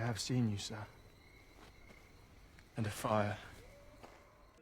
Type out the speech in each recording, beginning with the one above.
have seen you, sir. And a fire.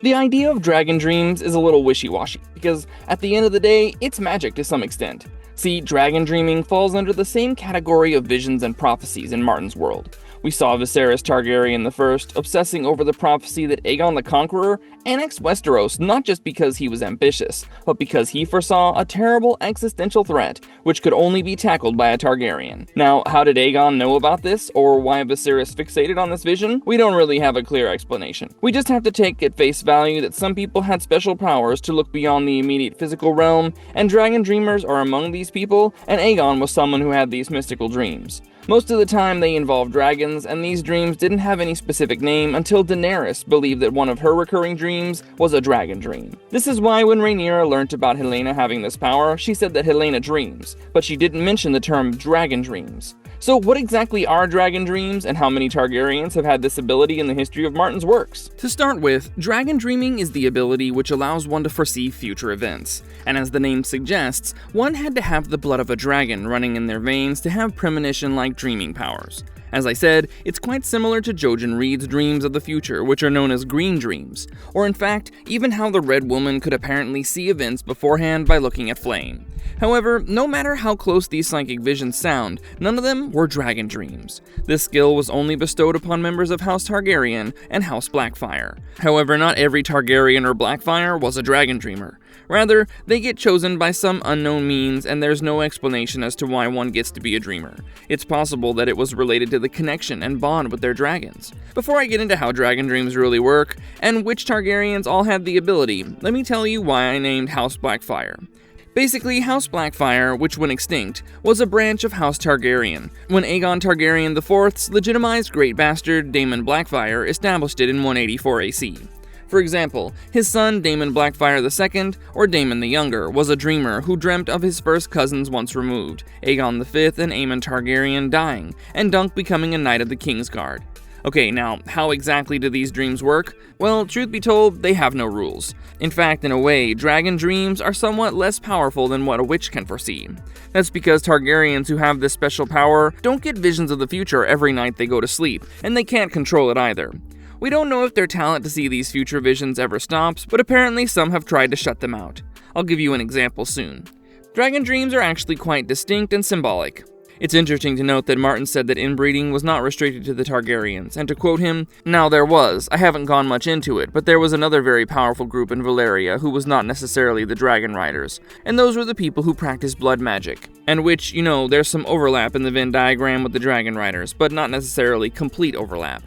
The idea of dragon dreams is a little wishy-washy, because at the end of the day, it's magic to some extent. See, dragon dreaming falls under the same category of visions and prophecies in Martin's world. We saw Viserys Targaryen I obsessing over the prophecy that Aegon the Conqueror annexed Westeros not just because he was ambitious, but because he foresaw a terrible existential threat which could only be tackled by a Targaryen. Now, how did Aegon know about this, or why Viserys fixated on this vision? We don't really have a clear explanation. We just have to take at face value that some people had special powers to look beyond the immediate physical realm, and dragon dreamers are among these people, and Aegon was someone who had these mystical dreams. Most of the time they involved dragons, and these dreams didn't have any specific name until Daenerys believed that one of her recurring dreams was a dragon dream. This is why when Rhaenyra learnt about Helena having this power, she said that Helena dreams, but she didn't mention the term dragon dreams. So what exactly are dragon dreams, and how many Targaryens have had this ability in the history of Martin's works? To start with, dragon dreaming is the ability which allows one to foresee future events. And as the name suggests, one had to have the blood of a dragon running in their veins to have premonition-like dreaming powers. As I said, it's quite similar to Jojen Reed's dreams of the future, which are known as green dreams, or in fact, even how the Red Woman could apparently see events beforehand by looking at flame. However, no matter how close these psychic visions sound, none of them were dragon dreams. This skill was only bestowed upon members of House Targaryen and House Blackfyre. However, not every Targaryen or Blackfyre was a dragon dreamer. Rather, they get chosen by some unknown means, and there's no explanation as to why one gets to be a dreamer. It's possible that it was related to the connection and bond with their dragons. Before I get into how dragon dreams really work, and which Targaryens all had the ability, let me tell you why I named House Blackfyre. Basically, House Blackfyre, which went extinct, was a branch of House Targaryen, when Aegon Targaryen IV's legitimized great bastard Daemon Blackfyre established it in 184 AC. For example, his son Daemon Blackfyre II, or Daemon the Younger, was a dreamer who dreamt of his first cousins once removed, Aegon V and Aemon Targaryen dying, and Dunk becoming a Knight of the Kingsguard. Okay, now, how exactly do these dreams work? Well, truth be told, they have no rules. In fact, in a way, dragon dreams are somewhat less powerful than what a witch can foresee. That's because Targaryens who have this special power don't get visions of the future every night they go to sleep, and they can't control it either. We don't know if their talent to see these future visions ever stops, but apparently some have tried to shut them out. I'll give you an example soon. Dragon dreams are actually quite distinct and symbolic. It's interesting to note that Martin said that inbreeding was not restricted to the Targaryens, and to quote him, "Now there was, I haven't gone much into it, but there was another very powerful group in Valyria who was not necessarily the Dragon Riders, and those were the people who practiced blood magic, and which, there's some overlap in the Venn diagram with the Dragon Riders, but not necessarily complete overlap."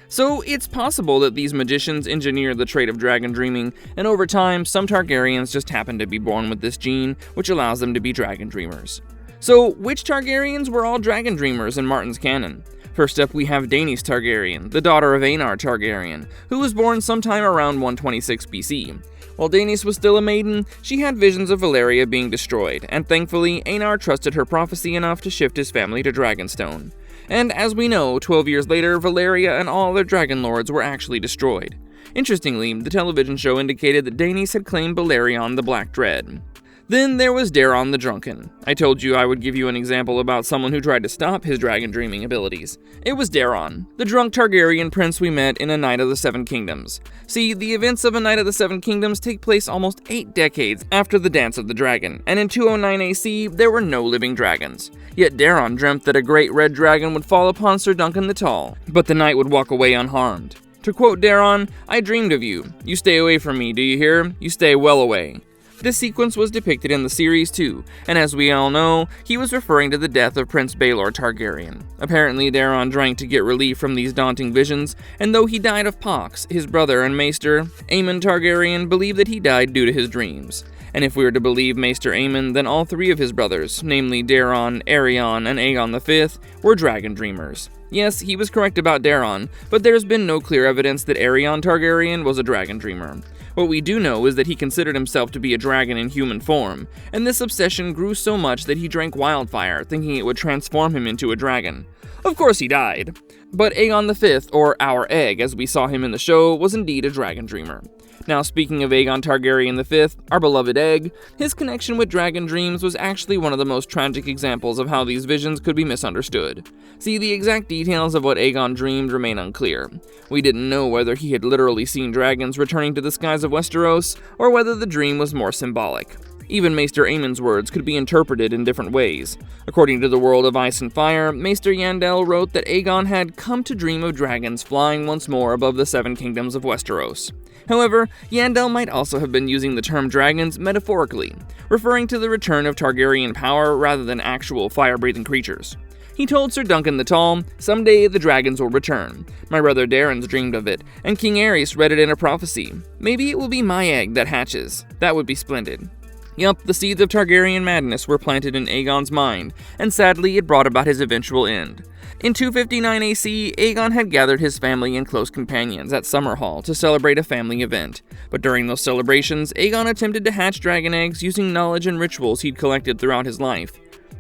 So it's possible that these magicians engineered the trait of dragon dreaming, and over time, some Targaryens just happen to be born with this gene, which allows them to be dragon dreamers. So, which Targaryens were all dragon dreamers in Martin's canon? First up, we have Daenerys Targaryen, the daughter of Aenar Targaryen, who was born sometime around 126 BC. While Daenerys was still a maiden, she had visions of Valyria being destroyed, and thankfully, Aenar trusted her prophecy enough to shift his family to Dragonstone. And as we know, 12 years later, Valyria and all their dragon lords were actually destroyed. Interestingly, the television show indicated that Daenerys had claimed Balerion the Black Dread. Then there was Daeron the Drunken. I told you I would give you an example about someone who tried to stop his dragon dreaming abilities. It was Daeron, the drunk Targaryen prince we met in A Knight of the Seven Kingdoms. See, the events of A Knight of the Seven Kingdoms take place almost 8 decades after the Dance of the Dragon, and in 209 AC, there were no living dragons. Yet Daeron dreamt that a great red dragon would fall upon Sir Duncan the Tall, but the knight would walk away unharmed. To quote Daeron, "I dreamed of you. You stay away from me, do you hear? You stay well away." This sequence was depicted in the series too, and as we all know, he was referring to the death of Prince Baelor Targaryen. Apparently Daeron drank to get relief from these daunting visions, and though he died of pox, his brother and maester, Aemon Targaryen, believed that he died due to his dreams. And if we are to believe Maester Aemon, then all 3 of his brothers, namely Daeron, Aerion, and Aegon V, were dragon dreamers. Yes, he was correct about Daeron, but there's been no clear evidence that Aerion Targaryen was a dragon dreamer. What we do know is that he considered himself to be a dragon in human form, and this obsession grew so much that he drank wildfire, thinking it would transform him into a dragon. Of course he died. But Aegon V, or Our Egg as we saw him in the show, was indeed a dragon dreamer. Now speaking of Aegon Targaryen V, our beloved Egg, his connection with dragon dreams was actually one of the most tragic examples of how these visions could be misunderstood. See, the exact details of what Aegon dreamed remain unclear. We didn't know whether he had literally seen dragons returning to the skies of Westeros, or whether the dream was more symbolic. Even Maester Aemon's words could be interpreted in different ways. According to the World of Ice and Fire, Maester Yandel wrote that Aegon had come to dream of dragons flying once more above the seven kingdoms of Westeros. However, Yandel might also have been using the term dragons metaphorically, referring to the return of Targaryen power rather than actual fire-breathing creatures. He told Sir Duncan the Tall, "Someday the dragons will return. My brother Darren's dreamed of it, and King Aerys read it in a prophecy. Maybe it will be my egg that hatches. That would be splendid." Yup, the seeds of Targaryen madness were planted in Aegon's mind, and sadly it brought about his eventual end. In 259 AC, Aegon had gathered his family and close companions at Summerhall to celebrate a family event. But during those celebrations, Aegon attempted to hatch dragon eggs using knowledge and rituals he'd collected throughout his life.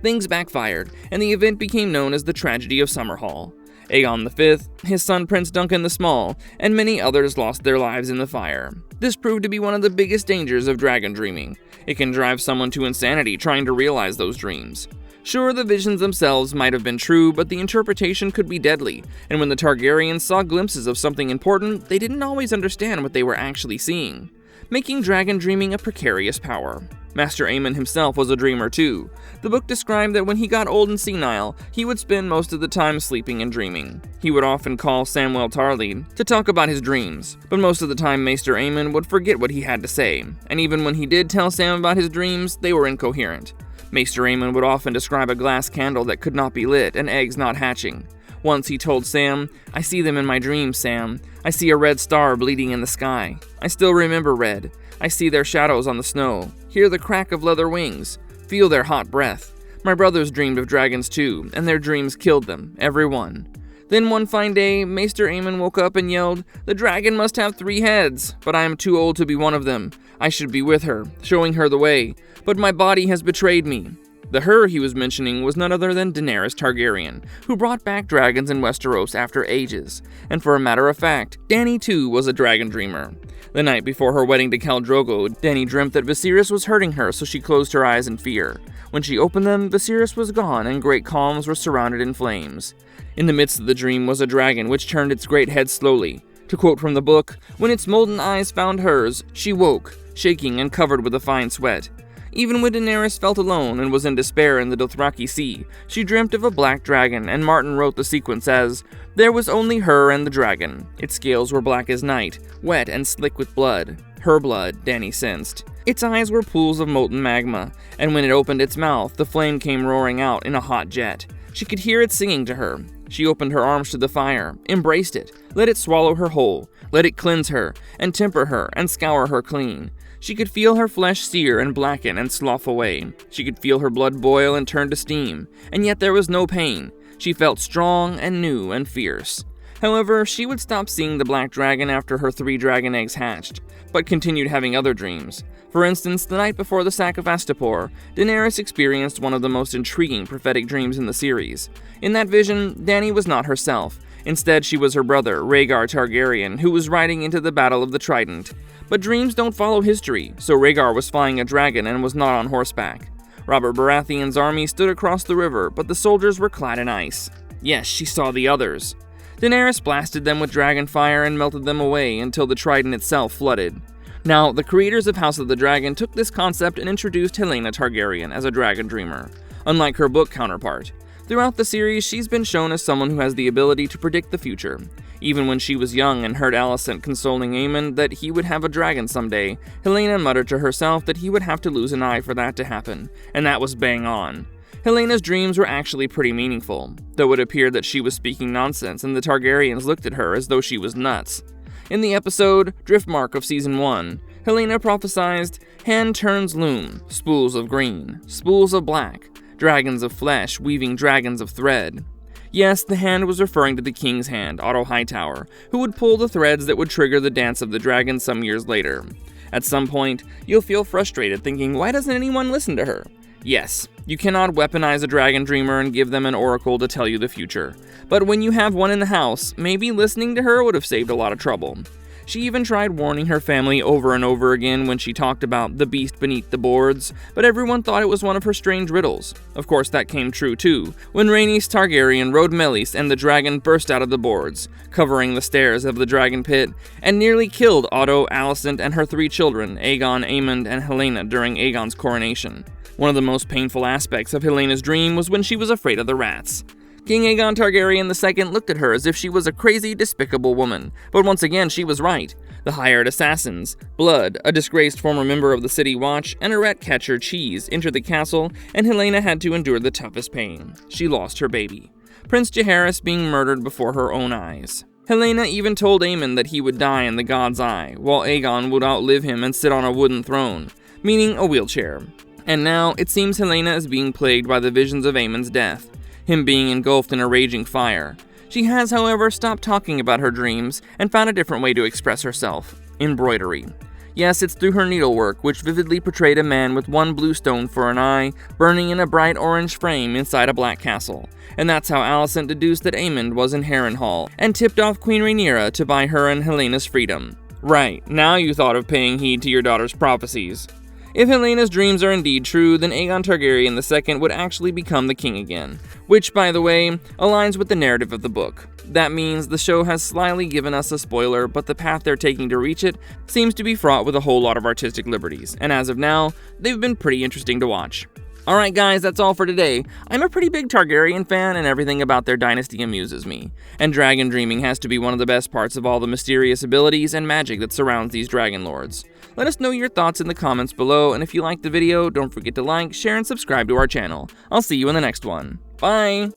Things backfired, and the event became known as the Tragedy of Summerhall. Aegon V, his son Prince Duncan the Small, and many others lost their lives in the fire. This proved to be one of the biggest dangers of dragon dreaming. It can drive someone to insanity trying to realize those dreams. Sure, the visions themselves might have been true, but the interpretation could be deadly, and when the Targaryens saw glimpses of something important, they didn't always understand what they were actually seeing, making dragon dreaming a precarious power. Master Aemon himself was a dreamer too. The book described that when he got old and senile, he would spend most of the time sleeping and dreaming. He would often call Samwell Tarly to talk about his dreams, but most of the time Maester Aemon would forget what he had to say, and even when he did tell Sam about his dreams, they were incoherent. Maester Aemon would often describe a glass candle that could not be lit and eggs not hatching. Once he told Sam, "I see them in my dreams, Sam. I see a red star bleeding in the sky. I still remember red. I see their shadows on the snow, hear the crack of leather wings, feel their hot breath. My brothers dreamed of dragons too, and their dreams killed them, every one." Then one fine day, Maester Aemon woke up and yelled, "The dragon must have 3 heads, but I am too old to be one of them. I should be with her, showing her the way, but my body has betrayed me." The her he was mentioning was none other than Daenerys Targaryen, who brought back dragons in Westeros after ages. And for a matter of fact, Dany too was a dragon dreamer. The night before her wedding to Khal Drogo, Dany dreamt that Viserys was hurting her, so she closed her eyes in fear. When she opened them, Viserys was gone and great calms were surrounded in flames. In the midst of the dream was a dragon which turned its great head slowly. To quote from the book, "When its molten eyes found hers, she woke, shaking and covered with a fine sweat." Even when Daenerys felt alone and was in despair in the Dothraki Sea, she dreamt of a black dragon, and Martin wrote the sequence as, "There was only her and the dragon. Its scales were black as night, wet and slick with blood." Her blood, Dany sensed. Its eyes were pools of molten magma, and when it opened its mouth, the flame came roaring out in a hot jet. She could hear it singing to her. She opened her arms to the fire, embraced it, let it swallow her whole, let it cleanse her, and temper her, and scour her clean. She could feel her flesh sear and blacken and slough away. She could feel her blood boil and turn to steam, and yet there was no pain. She felt strong and new and fierce. However, she would stop seeing the black dragon after her 3 dragon eggs hatched, but continued having other dreams. For instance, the night before the sack of Astapor, Daenerys experienced one of the most intriguing prophetic dreams in the series. In that vision, Dany was not herself. Instead, she was her brother, Rhaegar Targaryen, who was riding into the Battle of the Trident. But dreams don't follow history, so Rhaegar was flying a dragon and was not on horseback. Robert Baratheon's army stood across the river, but the soldiers were clad in ice. Yes, she saw the others. Daenerys blasted them with dragon fire and melted them away until the Trident itself flooded. Now, the creators of House of the Dragon took this concept and introduced Helena Targaryen as a dragon dreamer, unlike her book counterpart. Throughout the series, she's been shown as someone who has the ability to predict the future. Even when she was young and heard Alicent consoling Aemon that he would have a dragon someday, Helena muttered to herself that he would have to lose an eye for that to happen, and that was bang on. Helena's dreams were actually pretty meaningful, though it appeared that she was speaking nonsense and the Targaryens looked at her as though she was nuts. In the episode Driftmark of Season 1, Helena prophesied, "Hand turns loom, spools of green, spools of black, dragons of flesh weaving dragons of thread." Yes, the hand was referring to the king's hand, Otto Hightower, who would pull the threads that would trigger the dance of the dragon some years later. At some point, you'll feel frustrated thinking, why doesn't anyone listen to her? Yes, you cannot weaponize a dragon dreamer and give them an oracle to tell you the future. But when you have one in the house, maybe listening to her would have saved a lot of trouble. She even tried warning her family over and over again when she talked about the beast beneath the boards, but everyone thought it was one of her strange riddles. Of course, that came true too, when Rhaenys Targaryen rode Melis and the dragon burst out of the boards, covering the stairs of the dragon pit, and nearly killed Otto, Alicent, and her 3 children, Aegon, Aemon, and Helena, during Aegon's coronation. One of the most painful aspects of Helena's dream was when she was afraid of the rats. King Aegon Targaryen II looked at her as if she was a crazy, despicable woman, but once again she was right. The hired assassins, Blood, a disgraced former member of the City Watch, and a rat catcher, Cheese, entered the castle, and Helena had to endure the toughest pain. She lost her baby, Prince Jaehaerys, being murdered before her own eyes. Helena even told Aemon that he would die in the God's Eye, while Aegon would outlive him and sit on a wooden throne, meaning a wheelchair. And now, it seems Helena is being plagued by the visions of Aemon's death, him being engulfed in a raging fire. She has, however, stopped talking about her dreams and found a different way to express herself: embroidery. Yes, it's through her needlework, which vividly portrayed a man with one blue stone for an eye, burning in a bright orange frame inside a black castle. And that's how Alicent deduced that Aemon was in Harrenhal, and tipped off Queen Rhaenyra to buy her and Helena's freedom. Right, now you thought of paying heed to your daughter's prophecies. If Helena's dreams are indeed true, then Aegon Targaryen II would actually become the king again, which, by the way, aligns with the narrative of the book. That means the show has slyly given us a spoiler, but the path they're taking to reach it seems to be fraught with a whole lot of artistic liberties, and as of now, they've been pretty interesting to watch. Alright guys, that's all for today. I'm a pretty big Targaryen fan, and everything about their dynasty amuses me. And dragon dreaming has to be one of the best parts of all the mysterious abilities and magic that surrounds these dragon lords. Let us know your thoughts in the comments below, and if you liked the video, don't forget to like, share, and subscribe to our channel. I'll see you in the next one. Bye!